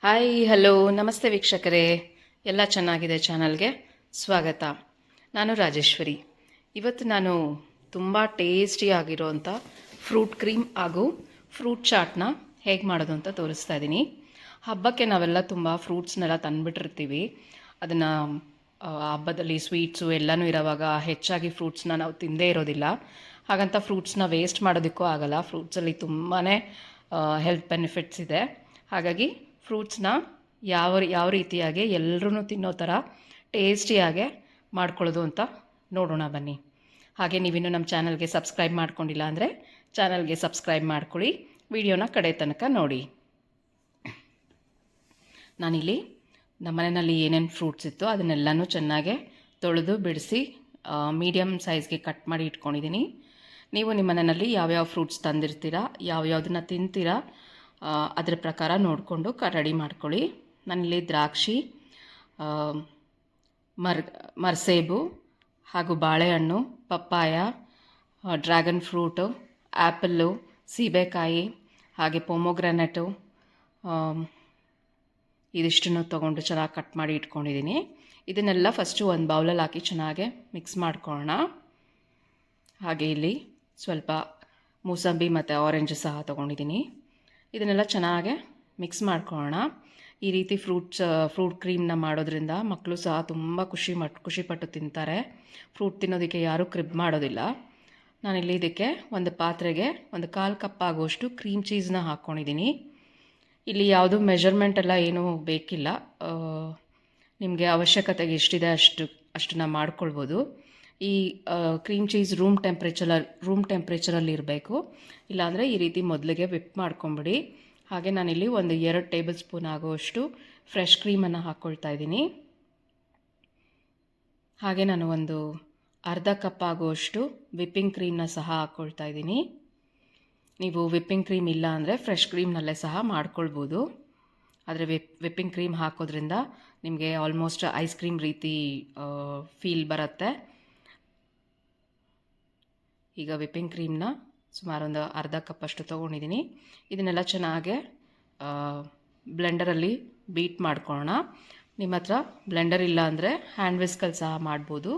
Hi hello ನಮಸ್ತೆ ವೀಕ್ಷಕರೇ, ಎಲ್ಲ ಚೆನ್ನಾಗಿದೆ ಚಾನಲ್ಗೆ ಸ್ವಾಗತ. ನಾನು ರಾಜೇಶ್ವರಿ. ಇವತ್ತು ನಾನು ತುಂಬ ಟೇಸ್ಟಿಯಾಗಿರೋವಂಥ ಫ್ರೂಟ್ ಕ್ರೀಮ್ ಹಾಗೂ ಫ್ರೂಟ್ ಚಾಟ್ನ ಹೇಗೆ ಮಾಡೋದು ಅಂತ ತೋರಿಸ್ತಾ ಇದ್ದೀನಿ. ಹಬ್ಬಕ್ಕೆ ನಾವೆಲ್ಲ ತುಂಬ ಫ್ರೂಟ್ಸ್ನೆಲ್ಲ ತಂದುಬಿಟ್ಟಿರ್ತೀವಿ. ಅದನ್ನು ಹಬ್ಬದಲ್ಲಿ ಸ್ವೀಟ್ಸು ಎಲ್ಲನೂ ಇರೋವಾಗ ಹೆಚ್ಚಾಗಿ ಫ್ರೂಟ್ಸ್ನ ನಾವು ತಿಂದೇ ಇರೋದಿಲ್ಲ. ಹಾಗಂತ ಫ್ರೂಟ್ಸ್ನ ವೇಸ್ಟ್ ಮಾಡೋದಕ್ಕೂ ಆಗಲ್ಲ. ಫ್ರೂಟ್ಸಲ್ಲಿ ತುಂಬಾ ಹೆಲ್ತ್ ಬೆನಿಫಿಟ್ಸ್ ಇದೆ. ಹಾಗಾಗಿ ಫ್ರೂಟ್ಸ್ನ ಯಾವ ರೀತಿಯಾಗಿ ಎಲ್ಲರೂ ತಿನ್ನೋ ಥರ ಟೇಸ್ಟಿಯಾಗೆ ಮಾಡ್ಕೊಳ್ಳೋದು ಅಂತ ನೋಡೋಣ ಬನ್ನಿ. ಹಾಗೆ ನೀವಿನ್ನೂ ನಮ್ಮ ಚಾನಲ್ಗೆ ಸಬ್ಸ್ಕ್ರೈಬ್ ಮಾಡ್ಕೊಂಡಿಲ್ಲ ಅಂದರೆ ಚಾನಲ್ಗೆ ಸಬ್ಸ್ಕ್ರೈಬ್ ಮಾಡ್ಕೊಳ್ಳಿ, ವಿಡಿಯೋನ ಕಡೆ ತನಕ ನೋಡಿ. ನಾನಿಲ್ಲಿ ನಮ್ಮ ಮನೆಯಲ್ಲಿ ಏನೇನು ಫ್ರೂಟ್ಸ್ ಇತ್ತು ಅದನ್ನೆಲ್ಲನೂ ಚೆನ್ನಾಗೆ ತೊಳೆದು ಬಿಡಿಸಿ ಮೀಡಿಯಮ್ ಸೈಜ್ಗೆ ಕಟ್ ಮಾಡಿ ಇಟ್ಕೊಂಡಿದ್ದೀನಿ. ನೀವು ನಿಮ್ಮ ಮನೆಯಲ್ಲಿ ಯಾವ್ಯಾವ ಫ್ರೂಟ್ಸ್ ತಂದಿರ್ತೀರಾ, ಯಾವ್ಯಾವುದನ್ನ ತಿಂತೀರಾ ಅದರ ಪ್ರಕಾರ ನೋಡಿಕೊಂಡು ರೆಡಿ ಮಾಡ್ಕೊಳ್ಳಿ. ನಾನಿಲ್ಲಿ ದ್ರಾಕ್ಷಿ, ಮರ್ಸೇಬು ಹಾಗೂ ಬಾಳೆಹಣ್ಣು, ಪಪ್ಪಾಯ, ಡ್ರ್ಯಾಗನ್ ಫ್ರೂಟು, ಆ್ಯಪಲ್ಲು, ಸೀಬೆಕಾಯಿ, ಹಾಗೆ ಪೊಮೊಗ್ರಾನೆಟು ಇದಿಷ್ಟನ್ನು ತೊಗೊಂಡು ಚೆನ್ನಾಗಿ ಕಟ್ ಮಾಡಿ ಇಟ್ಕೊಂಡಿದ್ದೀನಿ. ಇದನ್ನೆಲ್ಲ ಫಸ್ಟು ಒಂದು ಬೌಲಲ್ಲಿ ಹಾಕಿ ಚೆನ್ನಾಗೆ ಮಿಕ್ಸ್ ಮಾಡ್ಕೊಳ್ಳೋಣ. ಹಾಗೆ ಇಲ್ಲಿ ಸ್ವಲ್ಪ ಮೂಸಂಬಿ ಮತ್ತು ಆರೆಂಜ್ ಸಹ ತೊಗೊಂಡಿದ್ದೀನಿ. ಇದನ್ನೆಲ್ಲ ಚೆನ್ನಾಗೆ ಮಿಕ್ಸ್ ಮಾಡ್ಕೊಳ್ಳೋಣ. ಈ ರೀತಿ ಫ್ರೂಟ್ ಕ್ರೀಮ್ನ ಮಾಡೋದ್ರಿಂದ ಮಕ್ಕಳು ಸಹ ತುಂಬ ಖುಷಿಪಟ್ಟು ತಿಂತಾರೆ. ಫ್ರೂಟ್ ತಿನ್ನೋದಕ್ಕೆ ಯಾರೂ ಕ್ರಿಬ್ ಮಾಡೋದಿಲ್ಲ. ನಾನಿಲ್ಲಿ ಇದಕ್ಕೆ ಒಂದು ಪಾತ್ರೆಗೆ 1/4 ಕಪ್ ಆಗುವಷ್ಟು ಕ್ರೀಮ್ ಚೀಸ್ನ ಹಾಕ್ಕೊಂಡಿದ್ದೀನಿ. ಇಲ್ಲಿ ಯಾವುದೂ ಮೆಜರ್ಮೆಂಟೆಲ್ಲ ಏನೂ ಬೇಕಿಲ್ಲ. ನಿಮಗೆ ಅವಶ್ಯಕತೆಗೆ ಎಷ್ಟಿದೆ ಅಷ್ಟನ್ನು ಮಾಡ್ಕೊಳ್ಬೋದು. ಈ ಕ್ರೀಮ್ ಚೀಸ್ ರೂಮ್ ಟೆಂಪ್ರೇಚರಲ್ಲಿ ಇರಬೇಕು. ಇಲ್ಲಾಂದರೆ ಈ ರೀತಿ ಮೊದಲಿಗೆ ವಿಪ್ ಮಾಡ್ಕೊಂಬಿಡಿ. ಹಾಗೆ ನಾನಿಲ್ಲಿ 2 ಟೇಬಲ್ ಸ್ಪೂನ್ ಆಗುವಷ್ಟು ಫ್ರೆಶ್ ಕ್ರೀಮನ್ನು ಹಾಕ್ಕೊಳ್ತಾ ಇದ್ದೀನಿ. ಹಾಗೆ ನಾನು ಅರ್ಧ ಕಪ್ ಆಗುವಷ್ಟು ವಿಪ್ಪಿಂಗ್ ಕ್ರೀಮ್ನ ಸಹ ಹಾಕ್ಕೊಳ್ತಾ ಇದ್ದೀನಿ. ನೀವು ವಿಪ್ಪಿಂಗ್ ಕ್ರೀಮ್ ಇಲ್ಲ ಅಂದರೆ ಫ್ರೆಶ್ ಕ್ರೀಮ್ನಲ್ಲೇ ಸಹ ಮಾಡ್ಕೊಳ್ಬೋದು. ಆದರೆ ವಿಪ್ಪಿಂಗ್ ಕ್ರೀಮ್ ಹಾಕೋದ್ರಿಂದ ನಿಮಗೆ ಆಲ್ಮೋಸ್ಟ್ ಐಸ್ ಕ್ರೀಮ್ ರೀತಿ ಫೀಲ್ ಬರುತ್ತೆ. ಈಗ ವಿಪ್ಪಿಂಗ್ ಕ್ರೀಮ್ನ ಸುಮಾರು ಅರ್ಧ ಕಪ್ಪಷ್ಟು ತೊಗೊಂಡಿದ್ದೀನಿ. ಇದನ್ನೆಲ್ಲ ಚೆನ್ನಾಗೆ ಬ್ಲೆಂಡರಲ್ಲಿ ಬೀಟ್ ಮಾಡ್ಕೊಳ್ಳೋಣ. ನಿಮ್ಮ ಹತ್ರ ಬ್ಲೆಂಡರ್ ಇಲ್ಲ ಅಂದರೆ ಹ್ಯಾಂಡ್ ವಿಸ್ಕಲ್ಲಿ ಸಹ ಮಾಡ್ಬೋದು.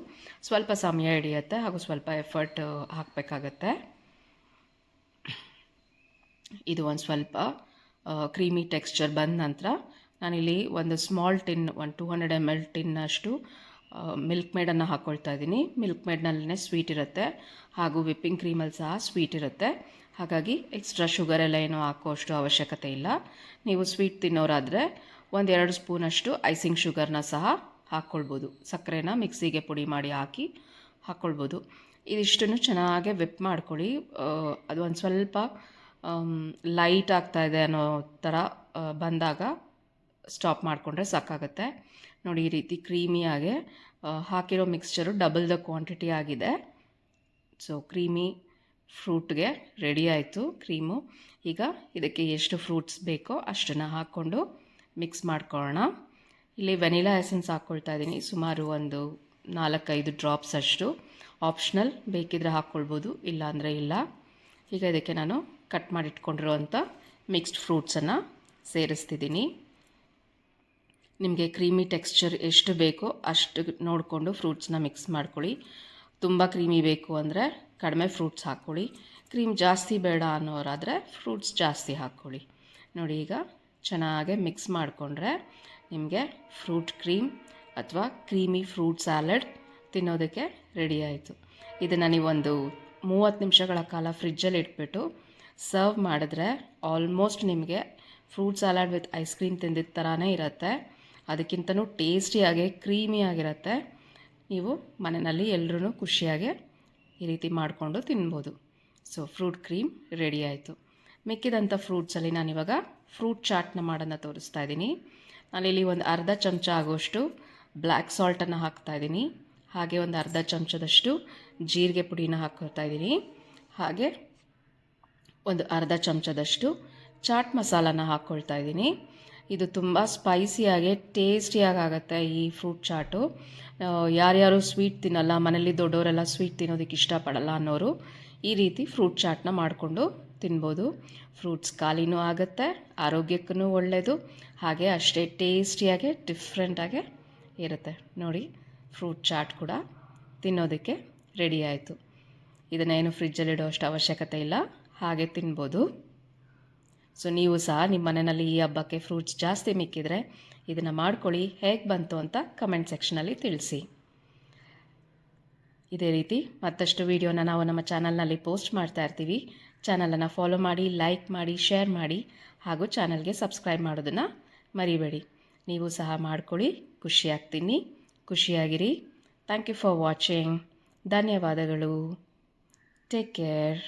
ಸ್ವಲ್ಪ ಸಮಯ ಹಿಡಿಯುತ್ತೆ ಹಾಗೂ ಸ್ವಲ್ಪ ಎಫರ್ಟ್ ಹಾಕಬೇಕಾಗತ್ತೆ. ಇದು ಒಂದು ಸ್ವಲ್ಪ ಕ್ರೀಮಿ ಟೆಕ್ಸ್ಚರ್ ಬಂದ ನಂತರ ನಾನಿಲ್ಲಿ ಒಂದು ಸ್ಮಾಲ್ ಟಿನ್ 200 ml ಟಿನ್ನಷ್ಟು ಮಿಲ್ಕ್ ಮೇಡನ್ನು ಹಾಕ್ಕೊಳ್ತಾ ಇದ್ದೀನಿ. ಮಿಲ್ಕ್ ಮೇಡ್ನಲ್ಲೇ ಸ್ವೀಟ್ ಇರುತ್ತೆ ಹಾಗೂ ವಿಪ್ಪಿಂಗ್ ಕ್ರೀಮಲ್ಲಿ ಸಹ ಸ್ವೀಟ್ ಇರುತ್ತೆ. ಹಾಗಾಗಿ ಎಕ್ಸ್ಟ್ರಾ ಶುಗರ್ ಎಲ್ಲ ಏನೂ ಹಾಕೋಷ್ಟು ಅವಶ್ಯಕತೆ ಇಲ್ಲ. ನೀವು ಸ್ವೀಟ್ ತಿನ್ನೋರಾದರೆ 1-2 ಸ್ಪೂನಷ್ಟು ಐಸಿಂಗ್ ಶುಗರ್ನ ಸಹ ಹಾಕ್ಕೊಳ್ಬೋದು. ಸಕ್ಕರೆನ ಮಿಕ್ಸಿಗೆ ಪುಡಿ ಮಾಡಿ ಹಾಕ್ಕೊಳ್ಬೋದು. ಇದಿಷ್ಟನ್ನು ಚೆನ್ನಾಗೆ ವಿಪ್ ಮಾಡ್ಕೊಳ್ಳಿ. ಅದು ಒಂದು ಸ್ವಲ್ಪ ಲೈಟ್ ಆಗ್ತಾಯಿದೆ ಅನ್ನೋ ಥರ ಬಂದಾಗ ಸ್ಟಾಪ್ ಮಾಡಿಕೊಂಡ್ರೆ ಸಾಕಾಗುತ್ತೆ. ನೋಡಿ, ಈ ರೀತಿ ಕ್ರೀಮಿಯಾಗೆ ಹಾಕಿರೋ ಮಿಕ್ಸ್ಚರು ಡಬಲ್ ದ ಕ್ವಾಂಟಿಟಿ ಆಗಿದೆ. ಸೊ ಕ್ರೀಮಿ ಫ್ರೂಟ್ಗೆ ರೆಡಿ ಆಯಿತು ಕ್ರೀಮು. ಈಗ ಇದಕ್ಕೆ ಎಷ್ಟು ಫ್ರೂಟ್ಸ್ ಬೇಕೋ ಅಷ್ಟನ್ನು ಹಾಕ್ಕೊಂಡು ಮಿಕ್ಸ್ ಮಾಡ್ಕೊಳ್ಳೋಣ. ಇಲ್ಲಿ ವೆನಿಲಾ ಎಸೆನ್ಸ್ ಹಾಕ್ಕೊಳ್ತಾ ಇದ್ದೀನಿ. ಸುಮಾರು 4-5 ಡ್ರಾಪ್ಸ್ ಅಷ್ಟು. ಆಪ್ಷನಲ್, ಬೇಕಿದ್ರೆ ಹಾಕ್ಕೊಳ್ಬೋದು, ಇಲ್ಲಾಂದರೆ ಇಲ್ಲ. ಈಗ ಇದಕ್ಕೆ ನಾನು ಕಟ್ ಮಾಡಿಟ್ಕೊಂಡಿರೋವಂಥ ಮಿಕ್ಸ್ಡ್ ಫ್ರೂಟ್ಸನ್ನು ಸೇರಿಸ್ತಿದ್ದೀನಿ. ನಿಮಗೆ ಕ್ರೀಮಿ ಟೆಕ್ಸ್ಚರ್ ಎಷ್ಟು ಬೇಕೋ ಅಷ್ಟು ನೋಡಿಕೊಂಡು ಫ್ರೂಟ್ಸ್ನ ಮಿಕ್ಸ್ ಮಾಡ್ಕೊಳ್ಳಿ. ತುಂಬ ಕ್ರೀಮಿ ಬೇಕು ಅಂದರೆ ಕಡಿಮೆ ಫ್ರೂಟ್ಸ್ ಹಾಕ್ಕೊಳ್ಳಿ. ಕ್ರೀಮ್ ಜಾಸ್ತಿ ಬೇಡ ಅನ್ನೋರಾದರೆ ಫ್ರೂಟ್ಸ್ ಜಾಸ್ತಿ ಹಾಕ್ಕೊಳ್ಳಿ. ನೋಡಿ, ಈಗ ಚೆನ್ನಾಗೆ ಮಿಕ್ಸ್ ಮಾಡಿಕೊಂಡ್ರೆ ನಿಮಗೆ ಫ್ರೂಟ್ ಕ್ರೀಮ್ ಅಥವಾ ಕ್ರೀಮಿ ಫ್ರೂಟ್ ಸ್ಯಾಲಡ್ ತಿನ್ನೋದಕ್ಕೆ ರೆಡಿ ಆಯಿತು. ಇದನ್ನು ನೀವು 30 ನಿಮಿಷಗಳ ಕಾಲ ಫ್ರಿಜ್ಜಲ್ಲಿ ಇಟ್ಬಿಟ್ಟು ಸರ್ವ್ ಮಾಡಿದ್ರೆ ಆಲ್ಮೋಸ್ಟ್ ನಿಮಗೆ fruit salad with ice cream ತಿಂದಿದ್ದ ಥರನೇ ಇರುತ್ತೆ. ಅದಕ್ಕಿಂತನೂ ಟೇಸ್ಟಿಯಾಗಿ ಕ್ರೀಮಿಯಾಗಿರುತ್ತೆ. ನೀವು ಮನೆಯಲ್ಲಿ ಎಲ್ಲರೂ ಖುಷಿಯಾಗಿ ಈ ರೀತಿ ಮಾಡಿಕೊಂಡು ತಿನ್ಬೋದು. ಸೊ ಫ್ರೂಟ್ ಕ್ರೀಮ್ ರೆಡಿ ಆಯಿತು. ಮಿಕ್ಕಿದಂಥ ಫ್ರೂಟ್ಸಲ್ಲಿ ನಾನಿವಾಗ ಫ್ರೂಟ್ ಚಾಟ್ನ ಮಾಡೋದನ್ನ ತೋರಿಸ್ತಾ ಇದ್ದೀನಿ. ನಾನಿಲ್ಲಿ ಅರ್ಧ ಚಮಚ ಆಗೋಷ್ಟು ಬ್ಲ್ಯಾಕ್ ಸಾಲ್ಟನ್ನು ಹಾಕ್ತಾಯಿದ್ದೀನಿ. ಹಾಗೆ ಅರ್ಧ ಚಮಚದಷ್ಟು ಜೀರಿಗೆ ಪುಡಿನ ಹಾಕ್ಕೊಳ್ತಾ ಇದ್ದೀನಿ. ಹಾಗೆ ಅರ್ಧ ಚಮಚದಷ್ಟು ಚಾಟ್ ಮಸಾಲಾನ ಹಾಕ್ಕೊಳ್ತಾ ಇದ್ದೀನಿ. ಇದು ತುಂಬ ಸ್ಪೈಸಿಯಾಗಿ ಟೇಸ್ಟಿಯಾಗಿ ಆಗುತ್ತೆ ಈ ಫ್ರೂಟ್ ಚಾಟು. ಯಾರ್ಯಾರು ಸ್ವೀಟ್ ತಿನ್ನಲ್ಲ, ಮನೇಲಿ ದೊಡ್ಡವರೆಲ್ಲ ಸ್ವೀಟ್ ತಿನ್ನೋದಕ್ಕೆ ಇಷ್ಟಪಡಲ್ಲ ಅನ್ನೋರು ಈ ರೀತಿ ಫ್ರೂಟ್ ಚಾಟ್ನ ಮಾಡಿಕೊಂಡು ತಿನ್ಬೋದು. ಫ್ರೂಟ್ಸ್ ಖಾಲಿನೂ ಆಗುತ್ತೆ, ಆರೋಗ್ಯಕ್ಕೂ ಒಳ್ಳೆಯದು, ಹಾಗೆ ಅಷ್ಟೇ ಟೇಸ್ಟಿಯಾಗಿ ಡಿಫ್ರೆಂಟಾಗೆ ಇರುತ್ತೆ. ನೋಡಿ, ಫ್ರೂಟ್ ಚಾಟ್ ಕೂಡ ತಿನ್ನೋದಕ್ಕೆ ರೆಡಿ ಆಯಿತು. ಇದನ್ನೇನು ಫ್ರಿಜ್ಜಲ್ಲಿಡೋ ಅಷ್ಟು ಅವಶ್ಯಕತೆ ಇಲ್ಲ, ಹಾಗೆ ತಿನ್ಬೋದು. ಸೊ ನೀವು ಸಹ ನಿಮ್ಮ ಮನೆಯಲ್ಲಿ ಈ ಹಬ್ಬಕ್ಕೆ ಫ್ರೂಟ್ಸ್ ಜಾಸ್ತಿ ಮಿಕ್ಕಿದರೆ ಇದನ್ನು ಮಾಡ್ಕೊಳ್ಳಿ. ಹೇಗೆ ಬಂತು ಅಂತ ಕಮೆಂಟ್ ಸೆಕ್ಷನಲ್ಲಿ ತಿಳಿಸಿ. ಇದೇ ರೀತಿ ಮತ್ತಷ್ಟು ವೀಡಿಯೋನ ನಾವು ನಮ್ಮ ಚಾನಲ್ನಲ್ಲಿ ಪೋಸ್ಟ್ ಮಾಡ್ತಾ ಇರ್ತೀವಿ. ಚಾನಲನ್ನು ಫಾಲೋ ಮಾಡಿ, ಲೈಕ್ ಮಾಡಿ, ಶೇರ್ ಮಾಡಿ, ಹಾಗೂ ಚಾನಲ್ಗೆ ಸಬ್ಸ್ಕ್ರೈಬ್ ಮಾಡೋದನ್ನು ಮರಿಬೇಡಿ. ನೀವು ಸಹ ಮಾಡ್ಕೊಳ್ಳಿ, ಖುಷಿಯಾಗ್ತೀನಿ, ಖುಷಿಯಾಗಿರಿ. Thank you for watching. ಧನ್ಯವಾದಗಳು. Take care.